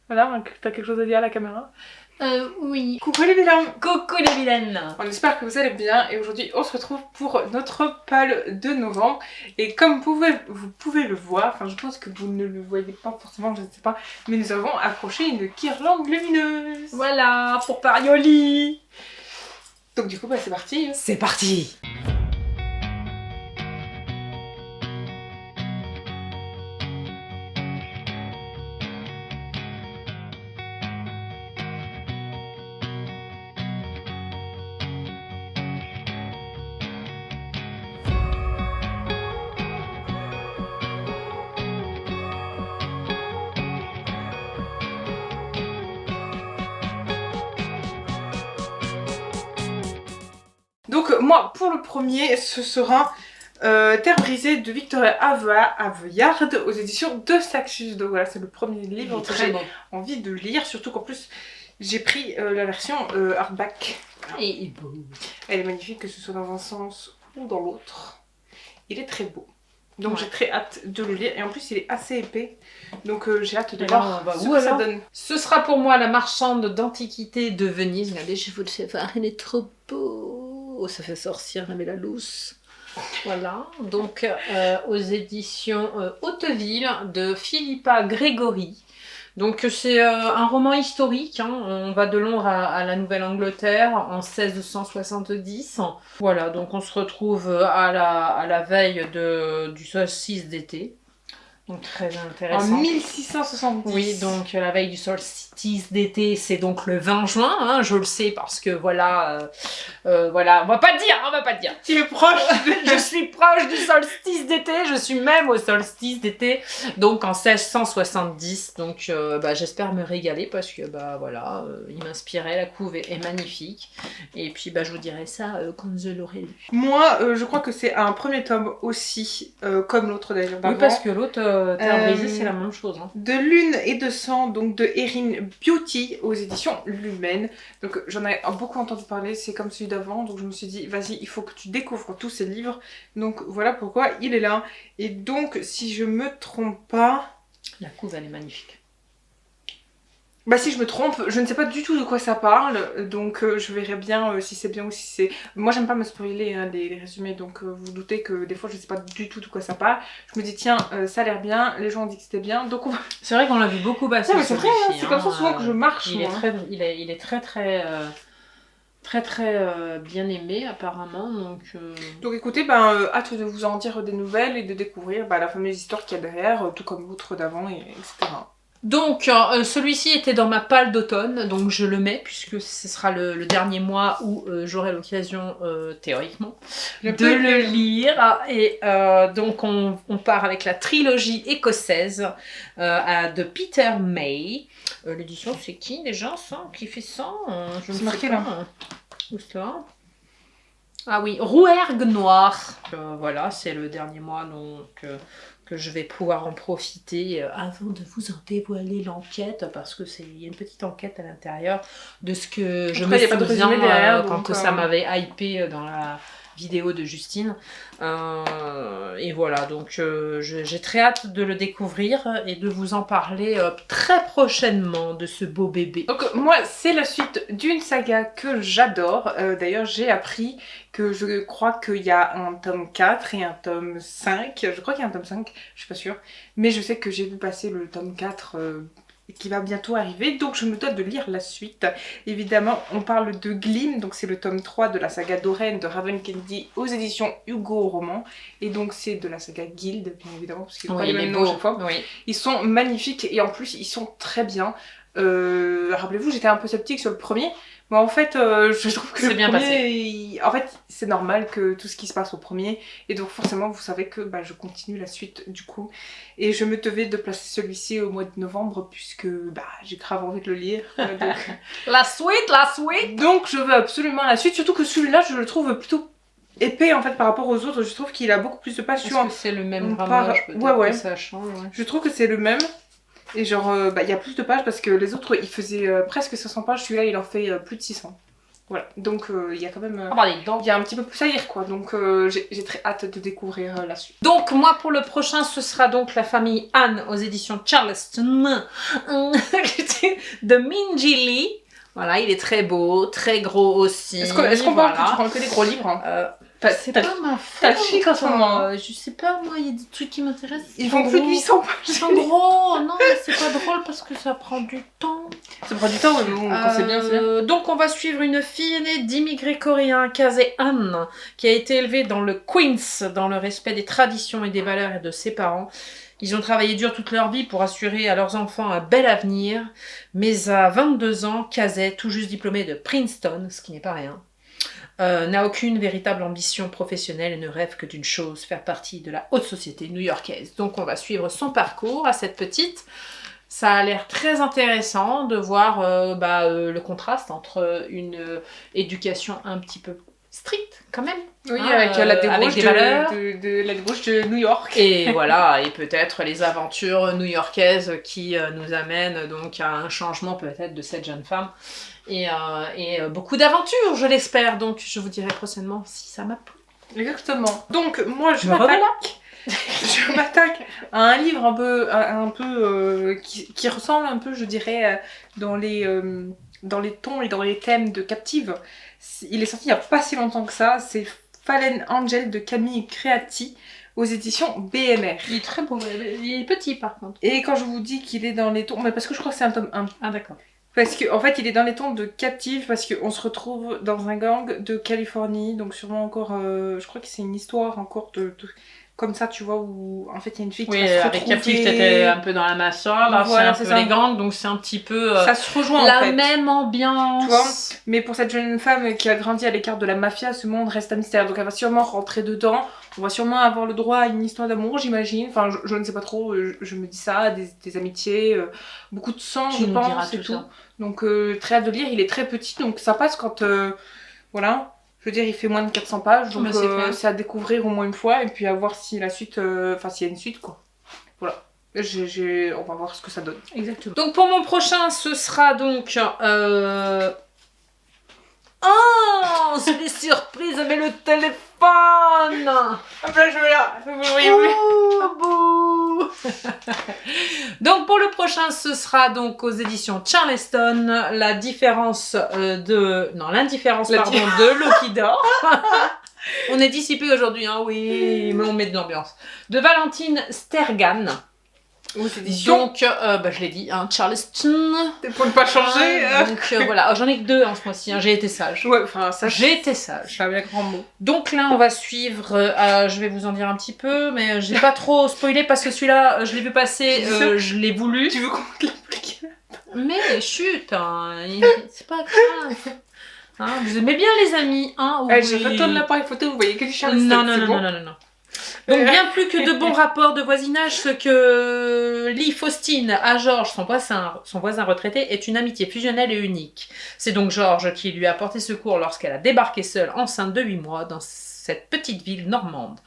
Voilà, t'as quelque chose à dire à la caméra? Oui. Coucou les vilains! Coucou les vilaines! On espère que vous allez bien et aujourd'hui on se retrouve pour notre pal de novembre. Et comme vous pouvez le voir, enfin je pense que vous ne le voyez pas forcément, je ne sais pas, mais nous avons accroché une guirlande lumineuse. Voilà, pour Parioli! Donc du coup bah c'est parti. C'est parti! Donc moi pour le premier ce sera Terre brisée de Victoria Aveyard aux éditions de Saxus. Donc voilà, c'est le premier livre que j'ai envie de lire, surtout qu'en plus j'ai pris la version hardback. Et il est beau. Elle est magnifique, que ce soit dans un sens ou dans l'autre. Il est très beau. Donc j'ai très hâte de le lire. Et en plus il est assez épais. Donc j'ai hâte de voir ce que ça donne. Ce sera pour moi La marchande d'antiquité de Venise. Regardez, je vous le fais voir, il est trop beau. Oh, ça fait sorcière, mais la lousse. Voilà, donc aux éditions Hauteville de Philippa Grégory. Donc c'est un roman historique, hein. On va de Londres à la Nouvelle-Angleterre en 1670. Voilà, donc on se retrouve à la veille du solstice d'été. Donc très intéressant. En 1670. Oui, donc la veille du solstice d'été, c'est donc le 20 juin, hein, je le sais parce que voilà, voilà, on va pas dire. Tu es proche. Je suis proche du solstice d'été, je suis même au solstice d'été, donc en 1670, donc j'espère me régaler parce que voilà, il m'inspirait, la couve est magnifique, et puis je vous dirai ça quand je l'aurai lu. Moi, je crois que c'est un premier tome aussi, comme l'autre d'ailleurs. Oui, parce que l'autre, Terre brisée, c'est la même chose. Hein. De Lune et de Sang, donc de Erin Beauty aux éditions Lumen. Donc j'en ai beaucoup entendu parler, c'est comme celui d'avant, donc je me suis dit vas-y, il faut que tu découvres tous ces livres. Donc voilà pourquoi il est là. Et donc si je me trompe pas... La couve elle est magnifique. Bah si je me trompe, je ne sais pas du tout de quoi ça parle, donc je verrai bien si c'est bien ou si c'est... Moi j'aime pas me spoiler hein, les résumés, donc vous doutez que des fois je sais pas du tout de quoi ça parle. Je me dis tiens, ça a l'air bien, les gens ont dit que c'était bien, donc on va... C'est vrai qu'on l'a vu beaucoup passer. Non mais c'est vrai, hein, c'est comme ça souvent que je marche. Il est très bien aimé apparemment, donc écoutez, hâte de vous en dire des nouvelles et de découvrir la fameuse histoire qu'il y a derrière, tout comme l'autre d'avant, etc. Donc celui-ci était dans ma palle d'automne, donc je le mets puisque ce sera le dernier mois où j'aurai l'occasion théoriquement de le lire. Et donc on part avec la trilogie écossaise de Peter May. L'édition c'est qui déjà ça? Qui fait ça? Je ne sais pas. Où ça? Ah oui, Rouergue Noir. Voilà, c'est le dernier mois donc que je vais pouvoir en profiter avant de vous en dévoiler l'enquête, parce que il y a une petite enquête à l'intérieur de ce que je me souviens derrière, quand ça m'avait hypé dans la vidéo de Justine. Et voilà, donc j'ai très hâte de le découvrir et de vous en parler très prochainement de ce beau bébé. Donc moi c'est la suite d'une saga que j'adore. D'ailleurs j'ai appris que je crois qu'il y a un tome 4 et un tome 5. Je crois qu'il y a un tome 5, je suis pas sûre. Mais je sais que j'ai vu passer le tome 4 qui va bientôt arriver, donc je me dois de lire la suite. Évidemment, on parle de Glim, donc c'est le tome 3 de la saga Doreen de Raven Kennedy aux éditions Hugo Roman, et donc c'est de la saga Guild, bien évidemment, parce qu'ils n'ont pas les mêmes noms à chaque fois. Oui. Ils sont magnifiques, et en plus, ils sont très bien. Rappelez-vous, j'étais un peu sceptique sur le premier, mais en fait, je trouve que c'est bien passé. En fait, c'est normal que tout ce qui se passe au premier, et donc forcément, vous savez que je continue la suite du coup. Et je me devais de placer celui-ci au mois de novembre, puisque j'ai grave envie de le lire. Donc... La suite. Donc je veux absolument la suite, surtout que celui-là, je le trouve plutôt épais en fait par rapport aux autres. Je trouve qu'il a beaucoup plus de pages. Est-ce que c'est le même grammage peut-être ouais. Que ça change, ouais. Je trouve que c'est le même. Et genre, il y a plus de pages parce que les autres, ils faisaient presque 500 pages. Celui-là, il en fait plus de 600. Voilà, donc il y a quand même... Ah bah, dis donc. il y a un petit peu plus à lire, quoi. Donc j'ai très hâte de découvrir la suite. Donc moi pour le prochain ce sera donc La famille Anne aux éditions Charleston de Minji Lee. Voilà, il est très beau, très gros aussi. Est-ce qu'on voit que tu prends que des gros livres hein C'est pas ma t'as le chic en ce moment. Je sais pas, moi, il y a des trucs qui m'intéressent. Ils font plus de 800 pages. Ils sont gros. Non, mais c'est pas drôle parce que ça prend du temps. Ça prend du temps, mais bon, quand c'est bien, c'est bien. Donc, on va suivre une fille aînée d'immigrés coréens, Kaze Han, qui a été élevée dans le Queens, dans le respect des traditions et des valeurs et de ses parents. Ils ont travaillé dur toute leur vie pour assurer à leurs enfants un bel avenir. Mais à 22 ans, Kaze, tout juste diplômée de Princeton, ce qui n'est pas rien, n'a aucune véritable ambition professionnelle et ne rêve que d'une chose, faire partie de la haute société new-yorkaise. Donc on va suivre son parcours à cette petite. Ça a l'air très intéressant de voir le contraste entre une éducation un petit peu stricte quand même. Oui, avec la débauche des valeurs. la débauche de New York. Et voilà, et peut-être les aventures new-yorkaises qui nous amènent donc à un changement peut-être de cette jeune femme. Et beaucoup d'aventures, je l'espère. Donc, je vous dirai prochainement si ça m'a plu. Exactement. Donc, moi, je me m'attaque à un livre un peu qui ressemble un peu, je dirais, dans les tons et dans les thèmes de Captive. Il est sorti il n'y a pas si longtemps que ça. C'est Fallen Angel de Camille Creati aux éditions BMR. Il est très beau, il est petit par contre. Et quand je vous dis qu'il est dans les tons... Mais parce que je crois que c'est un tome 1. Ah d'accord. Parce qu'en fait, il est dans les tons de Captive, parce qu'on se retrouve dans un gang de Californie, donc sûrement encore... je crois que c'est une histoire encore comme ça, tu vois, où en fait il y a une fille qui va se retrouver... avec Captive, t'étais un peu dans la mafia, là voilà, c'est un peu les gangs, donc c'est un petit peu... ça se rejoint la en fait. même ambiance. Tu vois, mais pour cette jeune femme qui a grandi à l'écart de la mafia, ce monde reste un mystère, donc elle va sûrement rentrer dedans, on va sûrement avoir le droit à une histoire d'amour, j'imagine, enfin je ne sais pas trop, je me dis ça, des amitiés, beaucoup de sang, je pense, et tout. Donc très hâte de lire, il est très petit, donc ça passe quand... voilà. Je veux dire, il fait moins de 400 pages, donc c'est à découvrir au moins une fois, et puis à voir si la suite... Enfin, s'il y a une suite, quoi. Voilà. On va voir ce que ça donne. Exactement. Donc pour mon prochain, ce sera donc... Oh, c'est des surprises, mais le téléphone. Hop là, je vais là. Bouh. Donc pour le prochain, ce sera donc aux éditions Charleston, l'indifférence de Loki d'or. On est dissipé aujourd'hui, hein, oui, mais on met de l'ambiance. De Valentine Stergan. Aux éditions. Donc, je l'ai dit, hein, Charleston. Pour ne pas changer. Donc voilà, j'en ai que 2 en ce mois-ci, hein. J'ai été sage. Ouais, enfin ça. J'ai été sage. C'est un bien grand mot. Donc là, on va suivre. Je vais vous en dire un petit peu, mais j'ai pas trop spoilé parce que celui-là, je l'ai vu passer, je l'ai voulu. Tu veux qu'on te l'applique? Mais chut, hein, c'est pas grave. Hein, vous aimez bien les amis, hein? Oui. Je retourne l'appareil photo, vous voyez que du Charleston. Non. Donc bien plus que de bons rapports de voisinage, ce que lie Faustine à Georges, son voisin retraité, est une amitié fusionnelle et unique. C'est donc Georges qui lui a porté secours lorsqu'elle a débarqué seule, enceinte de 8 mois, dans cette petite ville normande.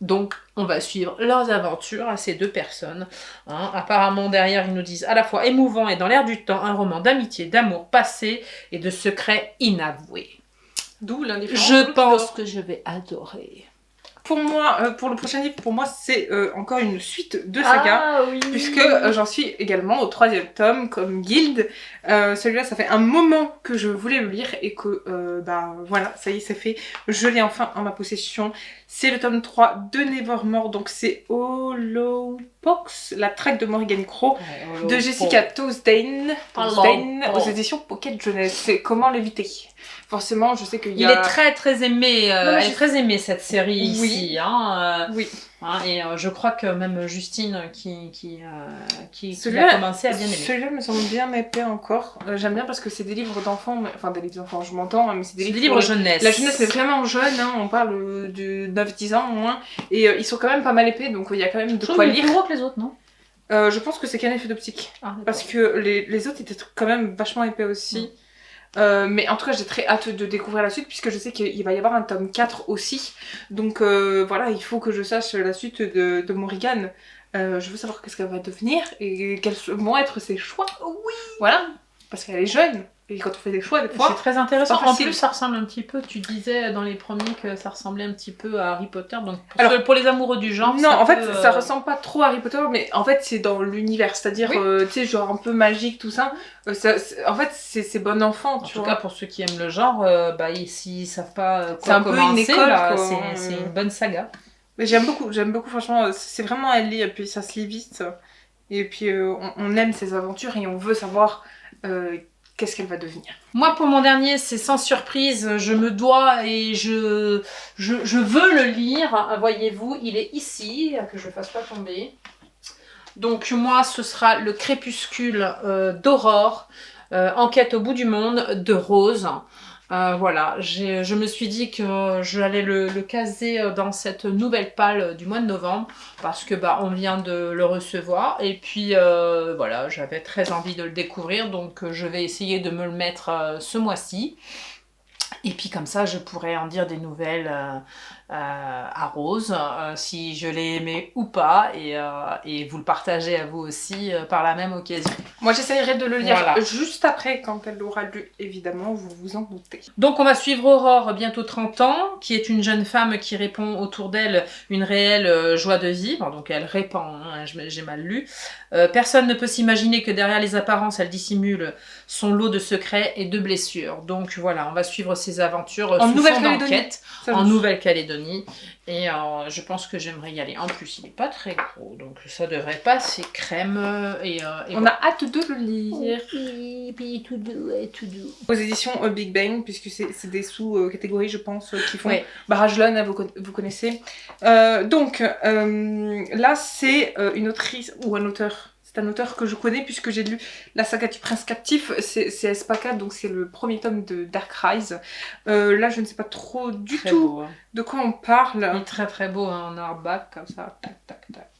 Donc on va suivre leurs aventures à ces 2 personnes. Hein. Apparemment derrière ils nous disent à la fois émouvant et dans l'air du temps, un roman d'amitié, d'amour passé et de secrets inavoués. D'où l'indifférence. Je pense que je vais adorer. Pour moi, pour le prochain livre, pour moi, c'est encore une suite de saga. Ah, oui. Puisque j'en suis également au 3e tome, comme Guild. Celui-là, ça fait un moment que je voulais le lire et que, voilà, ça y est, c'est fait. Je l'ai enfin en ma possession. C'est le tome 3 de Nevermore, donc c'est Hollowpox, la traque de Morrigan Crow, de Jessica Toussaint aux éditions Pocket Jeunesse. C'est Comment l'éviter. Forcément, je sais qu'il y a... Il est très très aimé, elle est très aimée cette série ici. Oui. Hein, et je crois que même Justine qui a commencé à bien aimer. Celui-là me semble bien épais encore. J'aime bien parce que c'est des livres d'enfants, enfin des livres d'enfants, je m'entends, mais c'est des livres jeunesse. La jeunesse est vraiment jeune, hein, on parle de 9-10 ans au moins, et ils sont quand même pas mal épais, donc il y a quand même de quoi lire. Plus gros que les autres, non? Je pense que c'est qu'un effet d'optique. Parce que les autres étaient quand même vachement épais aussi. Mais en tout cas j'ai très hâte de découvrir la suite puisque je sais qu'il va y avoir un tome 4 aussi, donc voilà, il faut que je sache la suite de Morrigan. Je veux savoir qu'est-ce qu'elle va devenir et quels vont être ses choix. Oui. Voilà, parce qu'elle est jeune. Et quand on fait des choix, des fois... C'est très intéressant. c'est pas En facile. plus, ça ressemble un petit peu, tu disais dans les premiers que ça ressemblait un petit peu à Harry Potter. Donc Alors, pour les amoureux du genre, non, ça en fait, peut, ça ressemble pas trop à Harry Potter, mais en fait, c'est dans l'univers. C'est-à-dire, Oui. tu sais, genre un peu magique, tout ça. En fait, c'est bon enfant, En tu tout vois. cas, pour ceux qui aiment le genre, s'ils savent pas C'est quoi un peu une commencer, école, bah, quoi. c'est une bonne saga. Mais j'aime beaucoup, franchement, c'est vraiment à lire, et puis ça se lit vite. Et puis, on aime ses aventures et on veut savoir qu'est-ce qu'elle va devenir. Moi, pour mon dernier, c'est sans surprise, je me dois et je veux le lire. Voyez-vous, il est ici, que je ne fasse pas tomber. Donc moi, ce sera Le Crépuscule d'Aurore, Enquête au bout du monde de Rose. Voilà, je me suis dit que j'allais le caser dans cette nouvelle palle du mois de novembre parce que bah on vient de le recevoir et puis voilà, j'avais très envie de le découvrir donc je vais essayer de me le mettre ce mois-ci. Et puis comme ça, je pourrais en dire des nouvelles à Rose, si je l'ai aimé ou pas, et vous le partagez à vous aussi par la même occasion. Moi, j'essayerai de le lire Voilà. juste après, quand elle l'aura lu, évidemment, vous vous en doutez. Donc on va suivre Aurore, bientôt 30 ans, qui est une jeune femme qui répand autour d'elle une réelle joie de vivre. Donc elle répand, hein, j'ai mal lu. Personne ne peut s'imaginer que derrière les apparences, elle dissimule son lot de secrets et de blessures. Donc voilà, on va suivre ses aventures En sous Nouvelle-Calédonie. forme d'enquête Ça, en je- Nouvelle-Calédonie. Et je pense que j'aimerais y aller. En plus, il n'est pas très gros, donc ça devrait passer crème. Et On a hâte de le lire. tout doux et tout doux. Aux éditions Big Bang, puisque c'est des sous-catégories, je pense, qui font Oui. Barrage Lone, vous connaissez. Donc, là, c'est une autrice ou un auteur. C'est un auteur que je connais puisque j'ai lu la saga du Prince Captif. C'est Espacade, donc c'est le premier tome de Dark Rise. Là, je ne sais pas trop du Très tout beau, hein. de quoi on parle. Il est très très beau hein, en hardback comme ça, tac tac tac.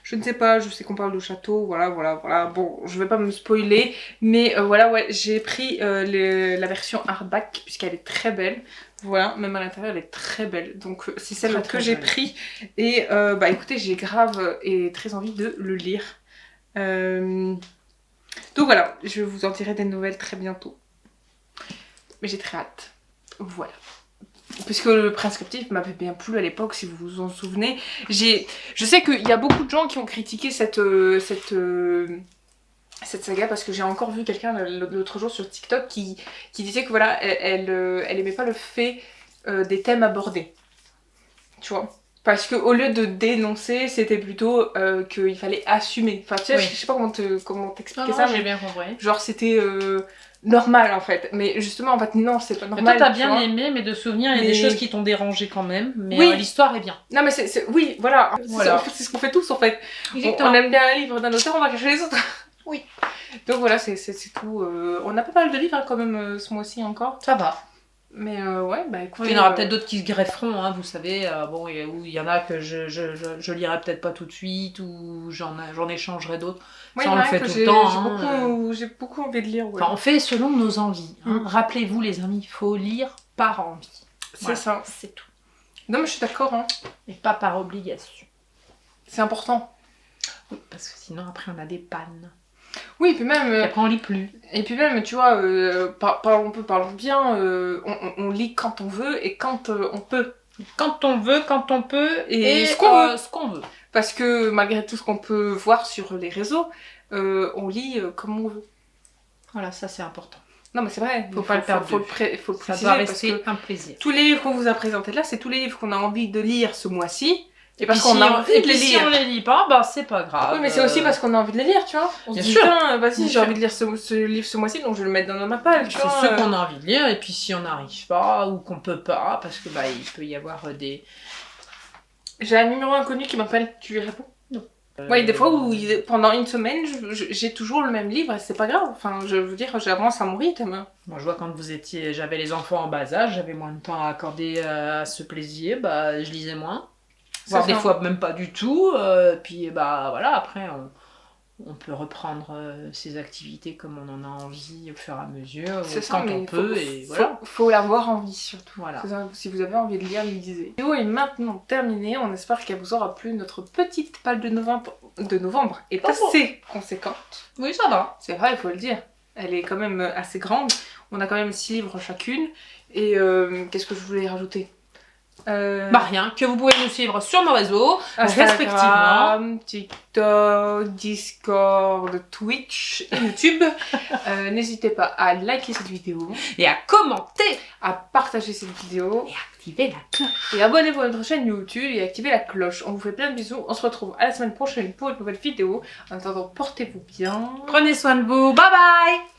Je ne sais pas, je sais qu'on parle de château, voilà. Bon, je vais pas me spoiler, mais voilà, ouais, j'ai pris la version hardback puisqu'elle est très belle. Voilà, même à l'intérieur, elle est très belle. Donc c'est celle Très, que très j'ai belle. pris. Et bah écoutez, j'ai grave et très envie de le lire. Donc voilà, je vous en dirai des nouvelles très bientôt. Mais j'ai très hâte. Voilà. Puisque le Prince Captif m'avait bien plu à l'époque, si vous vous en souvenez. Je sais qu'il y a beaucoup de gens qui ont critiqué cette saga parce que j'ai encore vu quelqu'un l'autre jour sur TikTok qui disait que voilà, elle aimait pas le fait des thèmes abordés. Tu vois ? Parce qu'au lieu de dénoncer, c'était plutôt qu'il fallait assumer. Enfin, tu sais, Oui. je sais pas comment t'expliquer Non, ça, j'ai mais bien compris. genre c'était normal en fait. Mais justement, en fait, non, c'est pas Mais normal. toi, t'as tu bien vois. aimé, mais de souvenir, il y a Mais- des choses qui t'ont dérangé quand même. Mais Oui. l'histoire est bien. Non, mais oui, voilà. Voilà. C'est ce qu'on fait tous en fait. On aime bien un livre d'un auteur, on va cacher les autres. Oui. Donc voilà, c'est tout. On a pas mal de livres hein, quand même ce mois-ci encore. Ça va. Mais ouais, bah écoutez. Il y en aura peut-être d'autres qui se grefferont, hein, vous savez. Bon, où il y en a que je lirai peut-être pas tout de suite, ou j'en échangerai d'autres. Moi, Ça, il y en on a le un fait que tout j'ai le temps. hein. j'ai beaucoup envie de lire. Ouais. Enfin, on fait selon nos envies. Hein. Mm. Rappelez-vous, les amis, il faut lire par envie. C'est Voilà, ça. c'est tout. Non, mais je suis d'accord. Hein. Et pas par obligation. C'est important. Oui, parce que sinon, après, on a des pannes. Oui, et puis même. Et après, on lit plus. Et puis même, tu vois, parlons bien, on lit quand on veut et quand on peut. Quand on veut, quand on peut, Et ce qu'on veut. ce qu'on veut. Parce que malgré tout ce qu'on peut voir sur les réseaux, on lit comme on veut. Voilà, ça c'est important. Non mais c'est vrai, Faut pas le perdre faut de le Ça préciser doit parce rester que un plaisir. tous les livres qu'on vous a présentés là, c'est tous les livres qu'on a envie de lire ce mois-ci. Et parce Puis qu'on a envie et de les puis si lire. on les lit pas, bah c'est pas grave. Oui mais c'est aussi parce qu'on a envie de les lire, tu vois. On se Bien dit, sûr. putain, vas-y, Bien j'ai sûr. envie de lire ce livre ce mois-ci, donc je vais le mettre dans ma palle, tu c'est vois. ceux qu'on a envie de lire, et puis si on n'arrive pas, ou qu'on peut pas, parce que bah il peut y avoir des... J'ai un numéro inconnu qui m'appelle, tu lui réponds? Oui, des fois où pendant une semaine, j'ai toujours le même livre et c'est pas grave. Enfin, je veux dire, j'avance à mon rythme. Moi je vois quand j'avais les enfants en bas âge, j'avais moins de temps à accorder à ce plaisir, bah je lisais moins. Voire C'est des ça. fois même pas du tout, puis bah voilà, après on peut reprendre ses activités comme on en a envie au fur et à mesure, C'est ça, quand mais on peut, et voilà. faut l'avoir envie surtout. Voilà. C'est ça, si vous avez envie de lire, lisez. La vidéo est maintenant terminée. On espère qu'elle vous aura plu. Notre petite palle de novembre est assez conséquente. Oui, ça va. C'est vrai, il faut le dire. Elle est quand même assez grande. On a quand même 6 livres chacune. Et qu'est-ce que je voulais rajouter Bah rien, que vous pouvez nous suivre sur nos réseaux, respectivement. Instagram, TikTok, Discord, Twitch et YouTube. N'hésitez pas à liker cette vidéo, Et à commenter, à partager cette vidéo, et activer la cloche. et abonnez-vous à notre chaîne YouTube et activez la cloche. On vous fait plein de bisous. On se retrouve à la semaine prochaine pour une nouvelle vidéo. En attendant, portez-vous bien. Prenez soin de vous, bye bye.